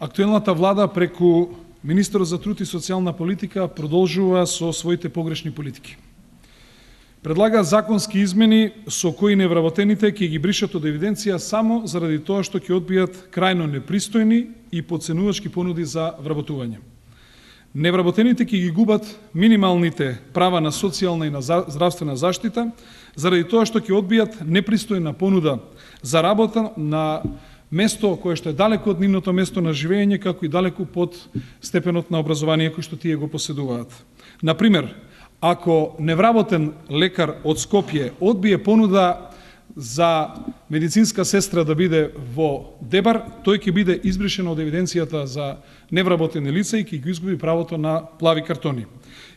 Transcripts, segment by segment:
Актуелната влада преку Министерот за труд и социјална политика продолжува со своите погрешни политики. Предлага законски измени со кои невработените ќе ги бришат од евиденција само заради тоа што ќе одбијат крајно непристојни и потценувачки понуди за вработување. Невработените ќе ги губат минималните права на социјална и на здравствена заштита заради тоа што ќе одбијат непристојна понуда за работа на место кое што е далеку од нивното место на живење, како и далеку под степенот на образование кој што тие го поседуваат. Например, ако невработен лекар од Скопје одбие понуда за медицинска сестра да биде во Дебар, тој ќе биде избришен од евиденцијата за невработени лица и ќе го изгуби правото на плави картони.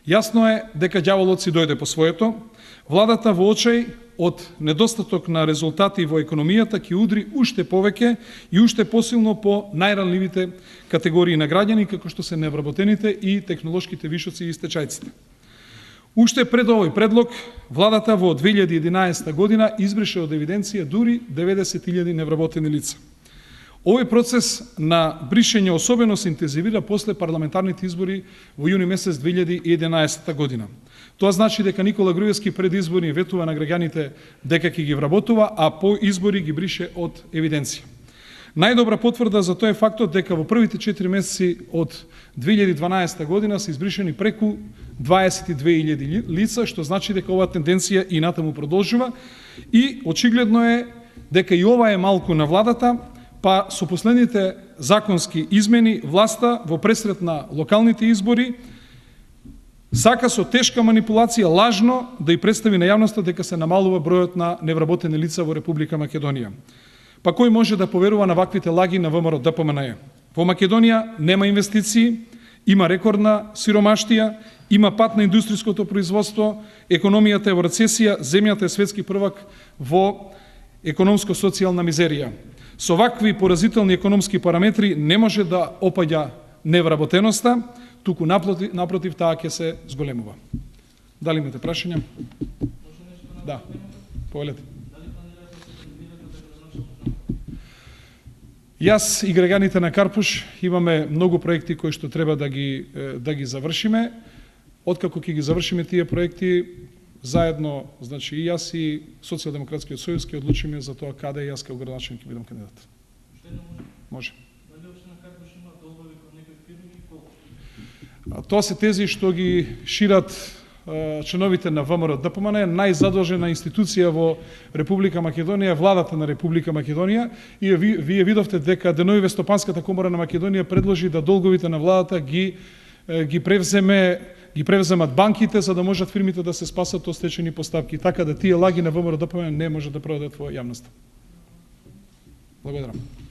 Јасно е дека ѓаволот си дојде по своето. Владата во очај од недостаток на резултати во економијата ќе удри уште повеќе и уште посилно по најранливите категории на граѓани, како што се невработените и технолошките вишоци и стечајците. Уште пред овој предлог, владата во 2011 година избрише од евиденција дури 90.000 невработени лица. Овој процес на бришење особено се интензивира после парламентарните избори во јуни месец 2011 година. Тоа значи дека Никола Груевски пред избори ветува на граѓаните дека ќе ги вработува, а по избори ги брише од евиденција. Најдобра потврда за тоа е фактот дека во првите 4 месеци од 2012 година се избришени преку 22.000 лица, што значи дека оваа тенденција и натаму продолжува и очигледно е дека и ова е малку на владата, па со последните законски измени власта во пресред на локалните избори сака со тешка манипулација лажно да и представи на јавноста дека се намалува бројот на невработени лица во Република Македонија. Па кој може да поверува на ваквите лаги на ВМРО ДПМНЕ? Во Македонија нема инвестиции, има рекордна сиромаштија, има пат на индустријското производство, економијата е во рецесија, земјата е светски првак во економско-социјална мизерија. Со вакви поразителни економски параметри не може да опаѓа невработеноста, туку напротив таа ќе се зголемува. Дали имате прашања? Да, повелете. Јас и граѓаните на Карпуш имаме многу проекти кои што треба да ги завршиме. Откако ќе ги завршиме тие проекти, заедно, значи и јас и Социјалдемократскиот сојуз ќе одлучиме за тоа каде јас како градоначелник ќе бидам кандидат. Може. Тоа се тези што ги шират членовите на ВМРО ДПМН, најзадолжена институција во Република Македонија, владата на Република Македонија, и вие видовте дека деновиве Стопанската комора на Македонија предложи да долговите на владата ги превземат банките за да можат фирмите да се спасат од стечени постапки, така да тие лаги на ВМРО ДПМН не може да продадат во јавноста. Благодарам.